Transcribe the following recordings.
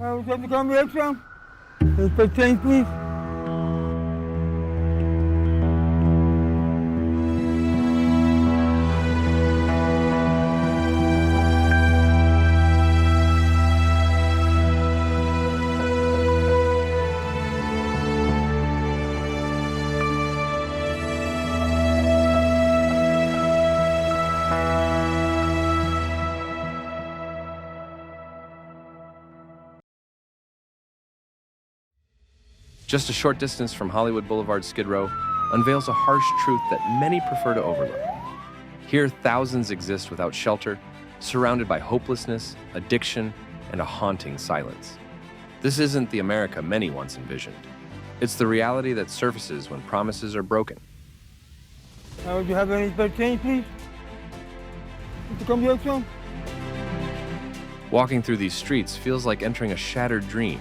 Would you have to come here, son? Please pay change, please. Just a short distance from Hollywood Boulevard's Skid Row unveils a harsh truth that many prefer to overlook. Here, thousands exist without shelter, surrounded by hopelessness, addiction, and a haunting silence. This isn't the America many once envisioned. It's the reality that surfaces when promises are broken. Would you have any spare change, please? Would you come here, son? Walking through these streets feels like entering a shattered dream,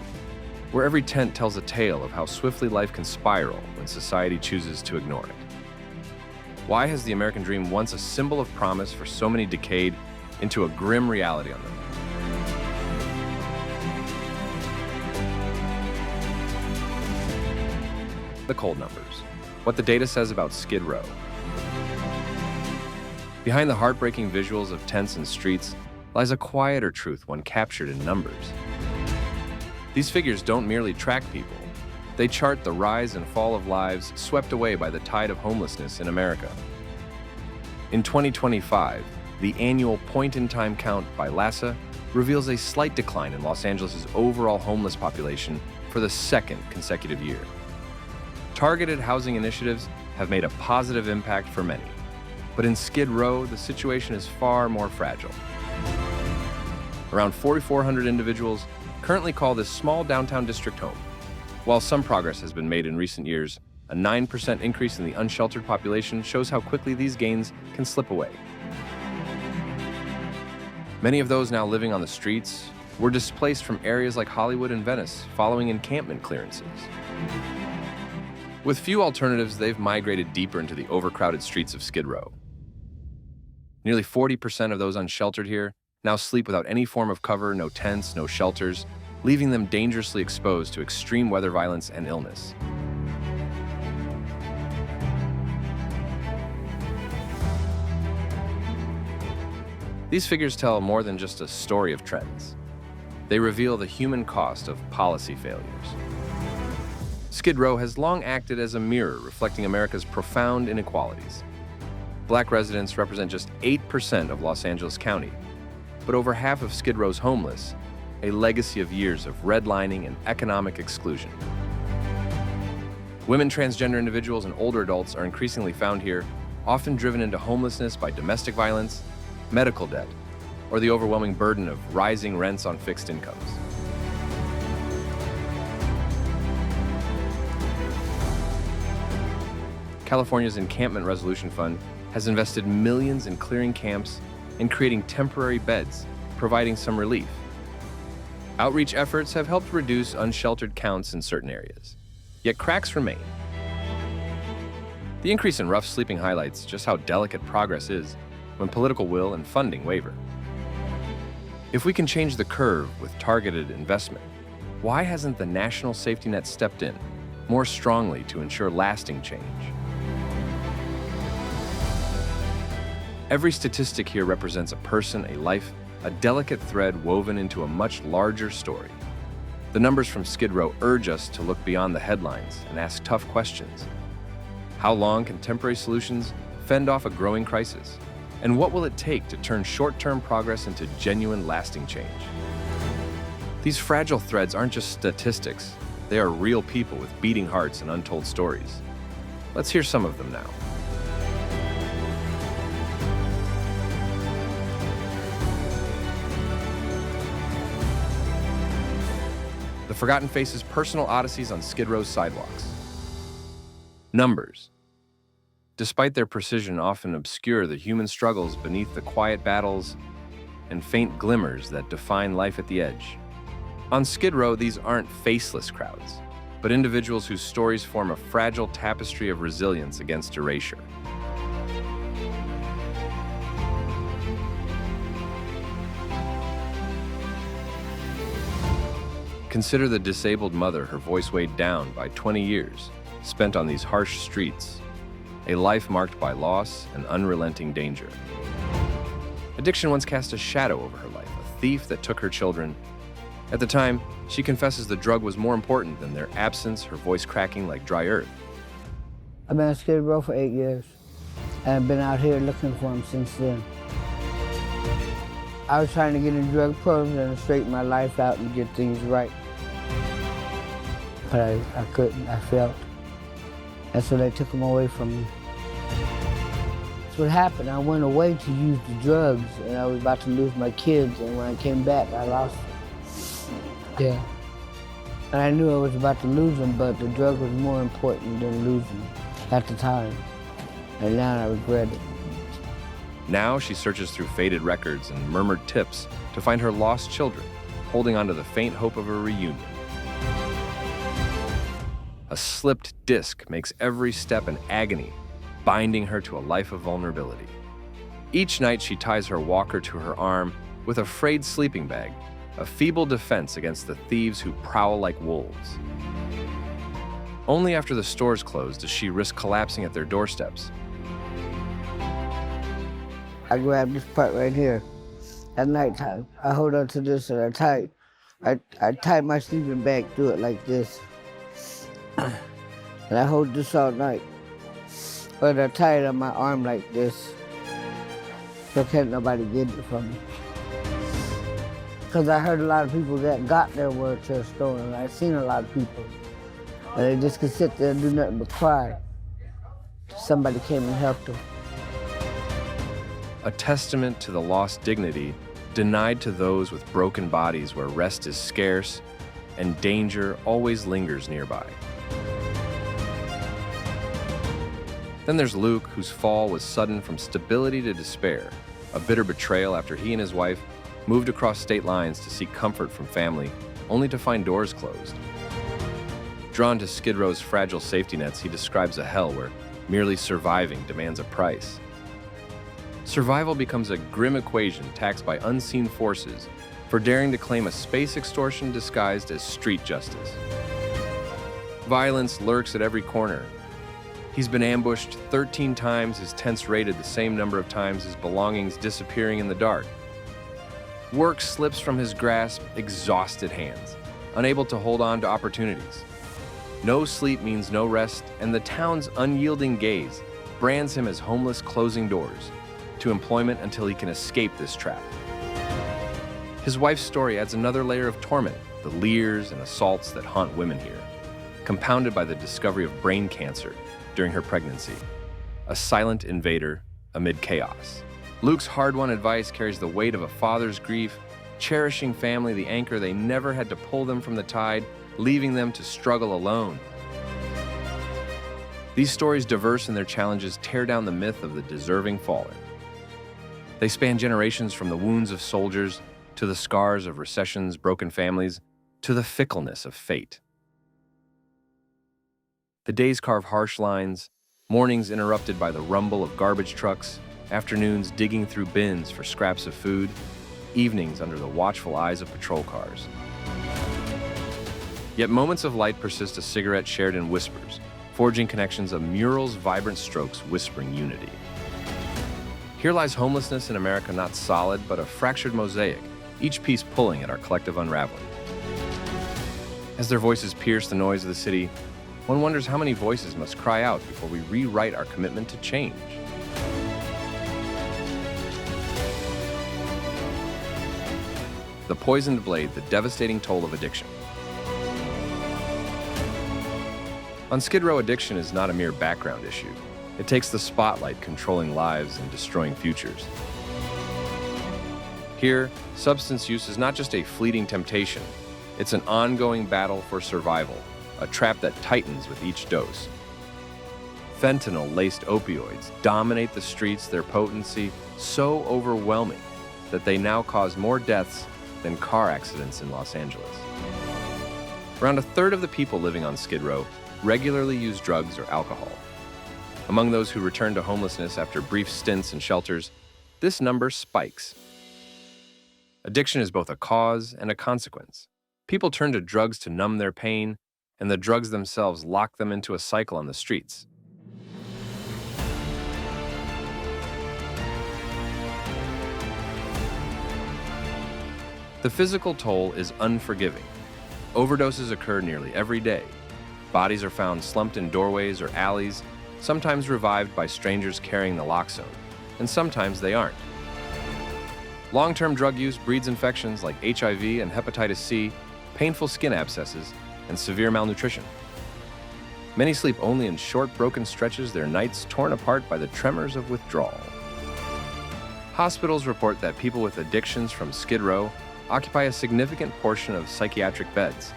where every tent tells a tale of how swiftly life can spiral when society chooses to ignore it. Why has the American dream, once a symbol of promise for so many, decayed into a grim reality on them? The cold numbers. What the data says about Skid Row. Behind the heartbreaking visuals of tents and streets lies a quieter truth, one captured in numbers. These figures don't merely track people. They chart the rise and fall of lives swept away by the tide of homelessness in America. In 2025, the annual point-in-time count by LASA reveals a slight decline in Los Angeles' overall homeless population for the second consecutive year. Targeted housing initiatives have made a positive impact for many, but in Skid Row, the situation is far more fragile. Around 4,400 individuals currently call this small downtown district home. While some progress has been made in recent years, a 9% increase in the unsheltered population shows how quickly these gains can slip away. Many of those now living on the streets were displaced from areas like Hollywood and Venice following encampment clearances. With few alternatives, they've migrated deeper into the overcrowded streets of Skid Row. Nearly 40% of those unsheltered here now sleep without any form of cover, no tents, no shelters, leaving them dangerously exposed to extreme weather violence and illness. These figures tell more than just a story of trends. They reveal the human cost of policy failures. Skid Row has long acted as a mirror reflecting America's profound inequalities. Black residents represent just 8% of Los Angeles County, but over half of Skid Row's homeless, a legacy of years of redlining and economic exclusion. Women, transgender individuals, and older adults are increasingly found here, often driven into homelessness by domestic violence, medical debt, or the overwhelming burden of rising rents on fixed incomes. California's Encampment Resolution Fund has invested millions in clearing camps and creating temporary beds, providing some relief. Outreach efforts have helped reduce unsheltered counts in certain areas, yet cracks remain. The increase in rough sleeping highlights just how delicate progress is when political will and funding waver. If we can change the curve with targeted investment, why hasn't the national safety net stepped in more strongly to ensure lasting change? Every statistic here represents a person, a life, a delicate thread woven into a much larger story. The numbers from Skid Row urge us to look beyond the headlines and ask tough questions. How long can temporary solutions fend off a growing crisis? And what will it take to turn short-term progress into genuine, lasting change? These fragile threads aren't just statistics. They are real people with beating hearts and untold stories. Let's hear some of them now. The Forgotten Faces' personal odysseys on Skid Row's sidewalks. Numbers. Despite their precision, often obscure the human struggles beneath the quiet battles and faint glimmers that define life at the edge. On Skid Row, these aren't faceless crowds, but individuals whose stories form a fragile tapestry of resilience against erasure. Consider the disabled mother her voice weighed down by 20 years, spent on these harsh streets, a life marked by loss and unrelenting danger. Addiction once cast a shadow over her life, a thief that took her children. At the time, she confesses the drug was more important than their absence, her voice cracking like dry earth. I've been on Skid Row for 8 years, and I've been out here looking for him since then. I was trying to get in drug programs and straighten my life out and get things right. But I couldn't, I failed. And so they took him away from me. That's what happened. I went away to use the drugs, and I was about to lose my kids, and when I came back, I lost them. Yeah. And I knew I was about to lose them, but the drug was more important than losing them at the time. And now I regret it. Now she searches through faded records and murmured tips to find her lost children, holding on to the faint hope of a reunion. A slipped disc makes every step an agony, binding her to a life of vulnerability. Each night she ties her walker to her arm with a frayed sleeping bag, a feeble defense against the thieves who prowl like wolves. Only after the stores close does she risk collapsing at their doorsteps. I grab this part right here at nighttime. I hold on to this and I tie my sleeping bag through it like this. And I hold this all night. But I tie it on my arm like this, so can't nobody get it from me. Because I heard a lot of people that got their wheelchair stolen. I've seen a lot of people. And they just could sit there and do nothing but cry. Somebody came and helped them. A testament to the lost dignity denied to those with broken bodies where rest is scarce and danger always lingers nearby. Then there's Luke, whose fall was sudden from stability to despair, a bitter betrayal after he and his wife moved across state lines to seek comfort from family, only to find doors closed. Drawn to Skid Row's fragile safety nets, he describes a hell where merely surviving demands a price. Survival becomes a grim equation taxed by unseen forces for daring to claim a space extortion disguised as street justice. Violence lurks at every corner. He's been ambushed 13 times, his tents raided the same number of times, his belongings disappearing in the dark. Work slips from his grasp, exhausted hands, unable to hold on to opportunities. No sleep means no rest, and the town's unyielding gaze brands him as homeless, closing doors to employment until he can escape this trap. His wife's story adds another layer of torment, the leers and assaults that haunt women here, compounded by the discovery of brain cancer during her pregnancy, a silent invader amid chaos. Luke's hard-won advice carries the weight of a father's grief, cherishing family the anchor they never had to pull them from the tide, leaving them to struggle alone. These stories, diverse in their challenges, tear down the myth of the deserving fallen. They span generations from the wounds of soldiers to the scars of recessions, broken families, to the fickleness of fate. The days carve harsh lines, mornings interrupted by the rumble of garbage trucks, afternoons digging through bins for scraps of food, evenings under the watchful eyes of patrol cars. Yet moments of light persist, a cigarette shared in whispers, forging connections of murals, vibrant strokes whispering unity. Here lies homelessness in America, not solid, but a fractured mosaic, each piece pulling at our collective unraveling. As their voices pierce the noise of the city, one wonders how many voices must cry out before we rewrite our commitment to change. The poisoned blade, the devastating toll of addiction. On Skid Row, addiction is not a mere background issue. It takes the spotlight, controlling lives and destroying futures. Here, substance use is not just a fleeting temptation, it's an ongoing battle for survival, a trap that tightens with each dose. Fentanyl-laced opioids dominate the streets, their potency so overwhelming that they now cause more deaths than car accidents in Los Angeles. Around a third of the people living on Skid Row regularly use drugs or alcohol. Among those who return to homelessness after brief stints in shelters, this number spikes. Addiction is both a cause and a consequence. People turn to drugs to numb their pain, and the drugs themselves lock them into a cycle on the streets. The physical toll is unforgiving. Overdoses occur nearly every day. Bodies are found slumped in doorways or alleys, sometimes revived by strangers carrying naloxone, and sometimes they aren't. Long-term drug use breeds infections like HIV and hepatitis C, painful skin abscesses, and severe malnutrition. Many sleep only in short, broken stretches, their nights torn apart by the tremors of withdrawal. Hospitals report that people with addictions from Skid Row occupy a significant portion of psychiatric beds,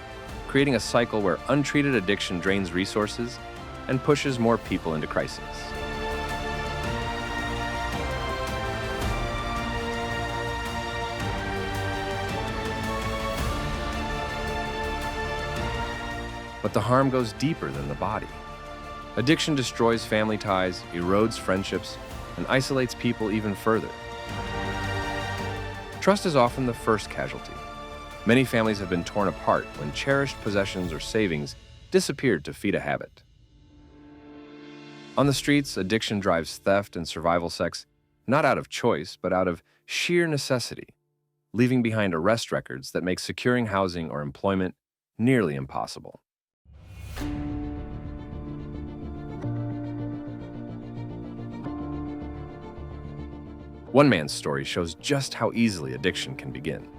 creating a cycle where untreated addiction drains resources and pushes more people into crisis. But the harm goes deeper than the body. Addiction destroys family ties, erodes friendships, and isolates people even further. Trust is often the first casualty. Many families have been torn apart when cherished possessions or savings disappeared to feed a habit. On the streets, addiction drives theft and survival sex, not out of choice, but out of sheer necessity, leaving behind arrest records that make securing housing or employment nearly impossible. One man's story shows just how easily addiction can begin.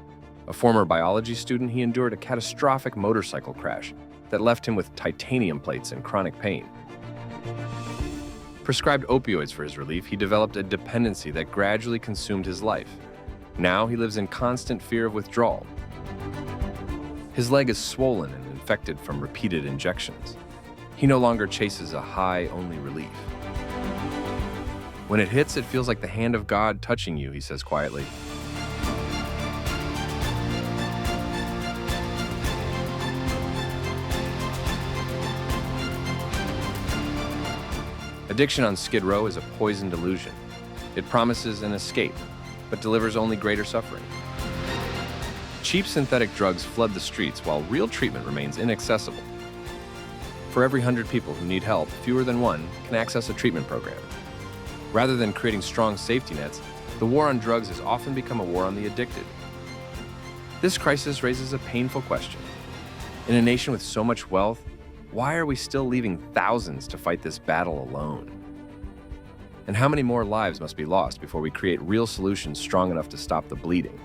A former biology student, he endured a catastrophic motorcycle crash that left him with titanium plates and chronic pain. Prescribed opioids for his relief, he developed a dependency that gradually consumed his life. Now he lives in constant fear of withdrawal. His leg is swollen and infected from repeated injections. He no longer chases a high-only relief. When it hits, it feels like the hand of God touching you, he says quietly. Addiction on Skid Row is a poisoned illusion. It promises an escape, but delivers only greater suffering. Cheap synthetic drugs flood the streets while real treatment remains inaccessible. For every 100 people who need help, fewer than one can access a treatment program. Rather than creating strong safety nets, the war on drugs has often become a war on the addicted. This crisis raises a painful question. In a nation with so much wealth, why are we still leaving thousands to fight this battle alone? And how many more lives must be lost before we create real solutions strong enough to stop the bleeding?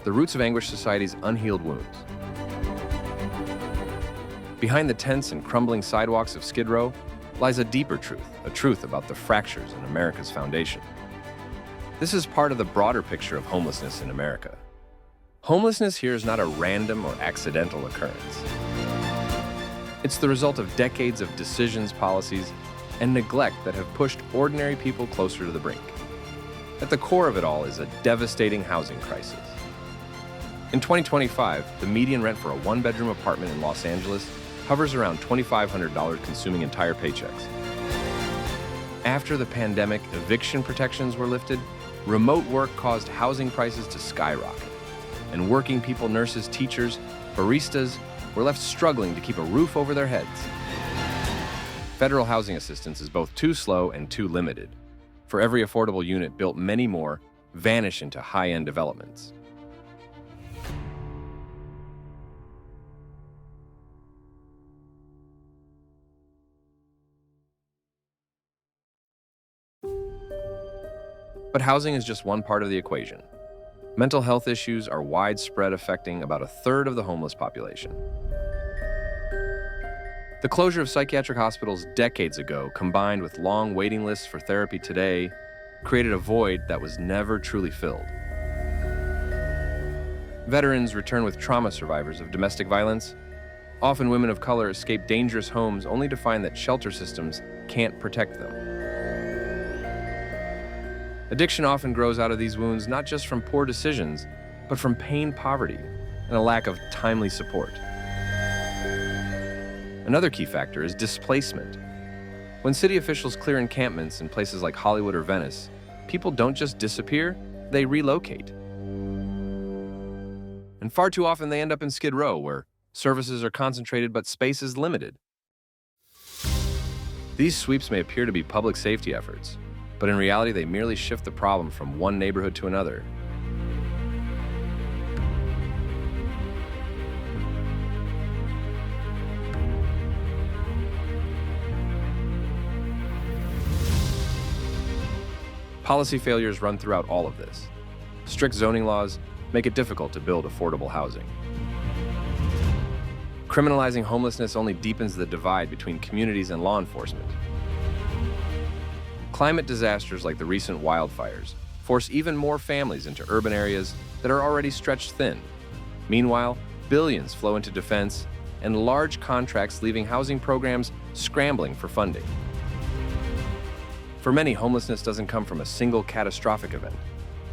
The roots of Anguish Society's unhealed wounds. Behind the tents and crumbling sidewalks of Skid Row lies a deeper truth, a truth about the fractures in America's foundation. This is part of the broader picture of homelessness in America. Homelessness here is not a random or accidental occurrence. It's the result of decades of decisions, policies, and neglect that have pushed ordinary people closer to the brink. At the core of it all is a devastating housing crisis. In 2025, the median rent for a one-bedroom apartment in Los Angeles hovers around $2,500, consuming entire paychecks. After the pandemic, eviction protections were lifted, remote work caused housing prices to skyrocket, and working people, nurses, teachers, baristas were left struggling to keep a roof over their heads. Federal housing assistance is both too slow and too limited. For every affordable unit built, many more vanish into high-end developments. But housing is just one part of the equation. Mental health issues are widespread, affecting about a third of the homeless population. The closure of psychiatric hospitals decades ago, combined with long waiting lists for therapy today, created a void that was never truly filled. Veterans return with trauma survivors of domestic violence. Often women of color escape dangerous homes only to find that shelter systems can't protect them. Addiction often grows out of these wounds not just from poor decisions, but from pain, poverty, and a lack of timely support. Another key factor is displacement. When city officials clear encampments in places like Hollywood or Venice, people don't just disappear, they relocate. And far too often they end up in Skid Row, where services are concentrated but space is limited. These sweeps may appear to be public safety efforts, but in reality they merely shift the problem from one neighborhood to another. Policy failures run throughout all of this. Strict zoning laws make it difficult to build affordable housing. Criminalizing homelessness only deepens the divide between communities and law enforcement. Climate disasters like the recent wildfires force even more families into urban areas that are already stretched thin. Meanwhile, billions flow into defense and large contracts leaving housing programs scrambling for funding. For many, homelessness doesn't come from a single catastrophic event,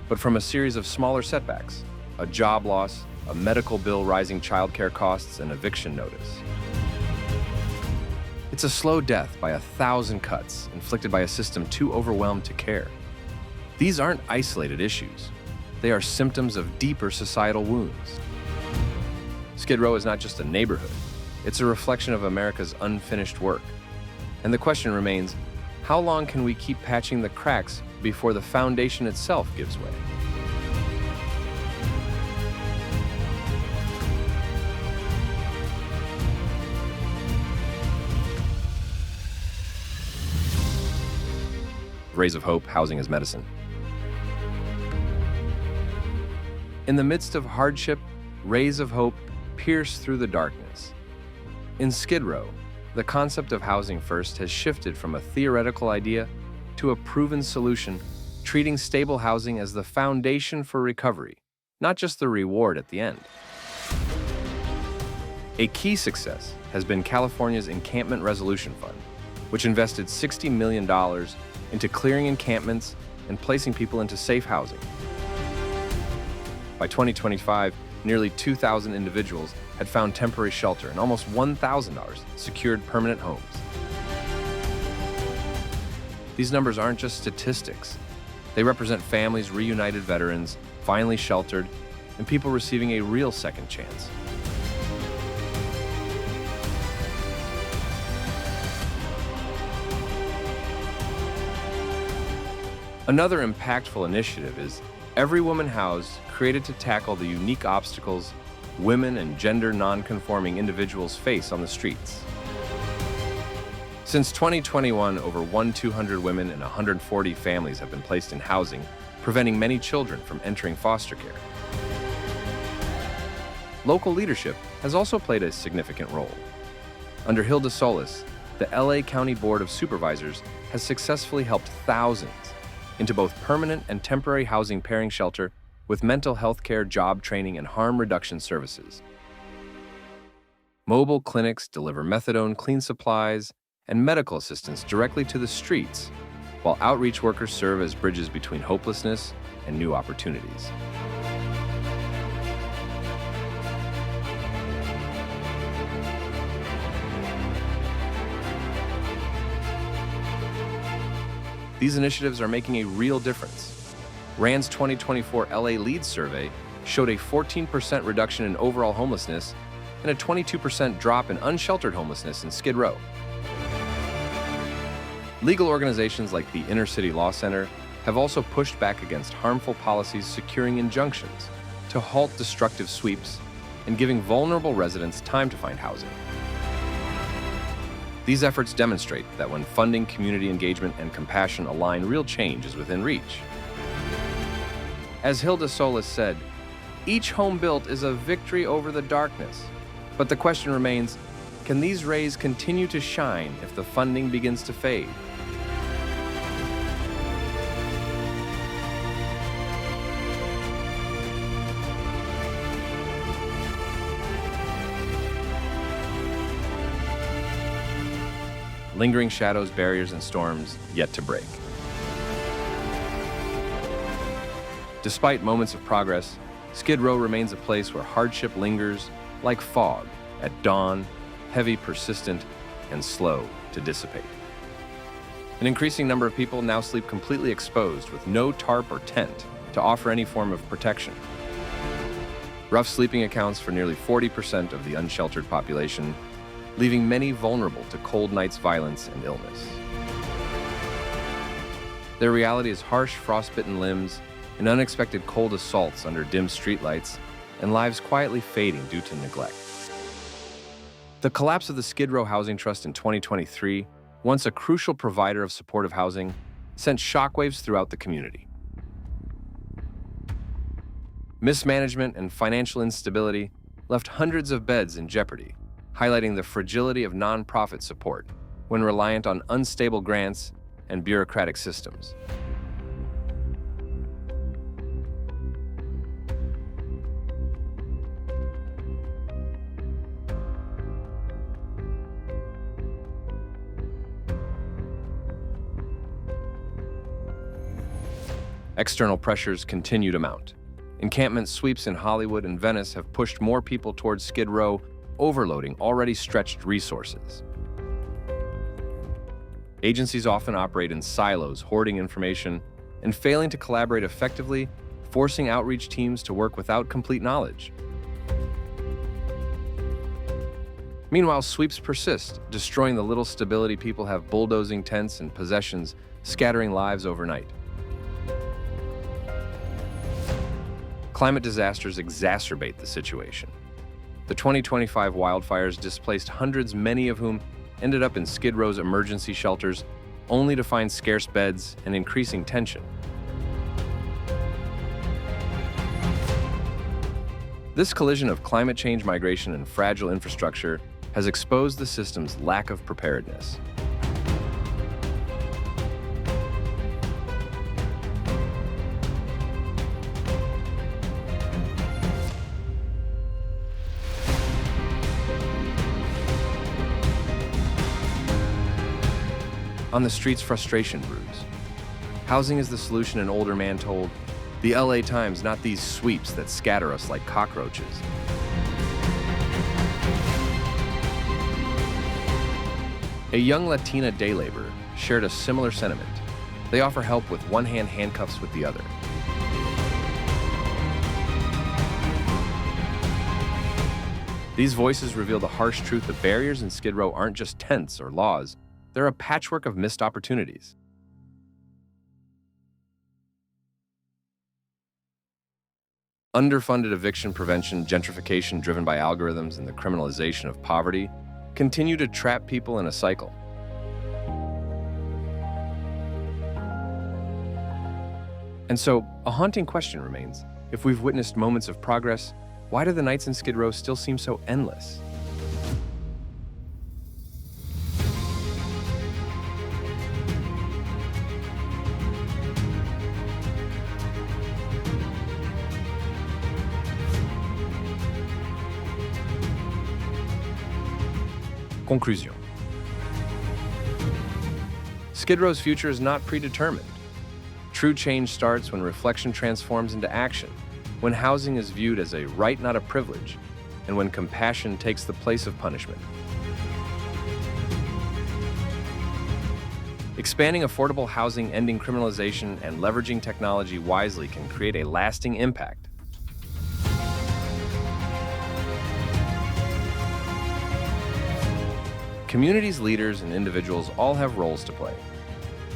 but from a series of smaller setbacks, a job loss, a medical bill, rising childcare costs, and eviction notice. It's a slow death by 1,000 cuts inflicted by a system too overwhelmed to care. These aren't isolated issues. They are symptoms of deeper societal wounds. Skid Row is not just a neighborhood. It's a reflection of America's unfinished work. And the question remains, how long can we keep patching the cracks before the foundation itself gives way? Rays of hope, housing as medicine. In the midst of hardship, rays of hope pierce through the darkness. In Skid Row, the concept of housing first has shifted from a theoretical idea to a proven solution, treating stable housing as the foundation for recovery, not just the reward at the end. A key success has been California's Encampment Resolution Fund, which invested $60 million into clearing encampments and placing people into safe housing. By 2025, nearly 2,000 individuals had found temporary shelter and almost 1,000 secured permanent homes. These numbers aren't just statistics. They represent families, reunited veterans, finally sheltered, and people receiving a real second chance. Another impactful initiative is Every Woman Housed, created to tackle the unique obstacles women and gender non-conforming individuals face on the streets. Since 2021, over 1,200 women and 140 families have been placed in housing, preventing many children from entering foster care. Local leadership has also played a significant role. Under Hilda Solis, the LA County Board of Supervisors has successfully helped thousands into both permanent and temporary housing pairing shelter with mental health care, job training, and harm reduction services. Mobile clinics deliver methadone, clean supplies, and medical assistance directly to the streets, while outreach workers serve as bridges between hopelessness and new opportunities. These initiatives are making a real difference. RAND's 2024 LA Leads survey showed a 14% reduction in overall homelessness and a 22% drop in unsheltered homelessness in Skid Row. Legal organizations like the Inner City Law Center have also pushed back against harmful policies, securing injunctions to halt destructive sweeps and giving vulnerable residents time to find housing. These efforts demonstrate that when funding, community engagement, and compassion align, real change is within reach. As Hilda Solis said, each home built is a victory over the darkness. But the question remains, can these rays continue to shine if the funding begins to fade? Lingering shadows, barriers, and storms yet to break. Despite moments of progress, Skid Row remains a place where hardship lingers like fog at dawn, heavy, persistent, and slow to dissipate. An increasing number of people now sleep completely exposed with no tarp or tent to offer any form of protection. Rough sleeping accounts for nearly 40% of the unsheltered population, leaving many vulnerable to cold nights' violence and illness. Their reality is harsh, frostbitten limbs and unexpected cold assaults under dim streetlights, and lives quietly fading due to neglect. The collapse of the Skid Row Housing Trust in 2023, once a crucial provider of supportive housing, sent shockwaves throughout the community. Mismanagement and financial instability left hundreds of beds in jeopardy, highlighting the fragility of nonprofit support when reliant on unstable grants and bureaucratic systems. External pressures continue to mount. Encampment sweeps in Hollywood and Venice have pushed more people towards Skid Row, overloading already stretched resources. Agencies often operate in silos, hoarding information and failing to collaborate effectively, forcing outreach teams to work without complete knowledge. Meanwhile, sweeps persist, destroying the little stability people have, bulldozing tents and possessions, scattering lives overnight. Climate disasters exacerbate the situation. The 2025 wildfires displaced hundreds, many of whom ended up in Skid Row's emergency shelters, only to find scarce beds and increasing tension. This collision of climate change, migration, and fragile infrastructure has exposed the system's lack of preparedness. On the streets, frustration brews. Housing is the solution, an older man told. The LA Times, not these sweeps that scatter us like cockroaches. A young Latina day laborer shared a similar sentiment. They offer help with one hand, handcuffs with the other. These voices reveal the harsh truth that barriers in Skid Row aren't just tents or laws. They're a patchwork of missed opportunities. Underfunded eviction prevention, gentrification driven by algorithms, and the criminalization of poverty continue to trap people in a cycle. And so, a haunting question remains. If we've witnessed moments of progress, why do the nights in Skid Row still seem so endless? Conclusion. Skid Row's future is not predetermined. True change starts when reflection transforms into action, when housing is viewed as a right, not a privilege, and when compassion takes the place of punishment. Expanding affordable housing, ending criminalization, and leveraging technology wisely can create a lasting impact. Communities, leaders, and individuals all have roles to play.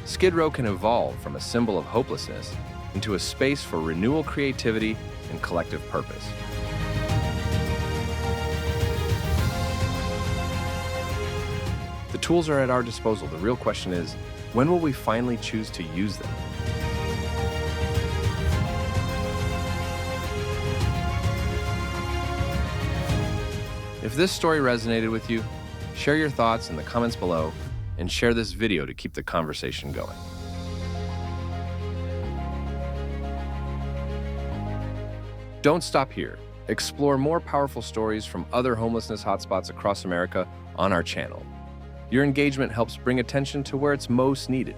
Skid Row can evolve from a symbol of hopelessness into a space for renewal, creativity, and collective purpose. The tools are at our disposal. The real question is, when will we finally choose to use them? If this story resonated with you, share your thoughts in the comments below and share this video to keep the conversation going. Don't stop here. Explore more powerful stories from other homelessness hotspots across America on our channel. Your engagement helps bring attention to where it's most needed.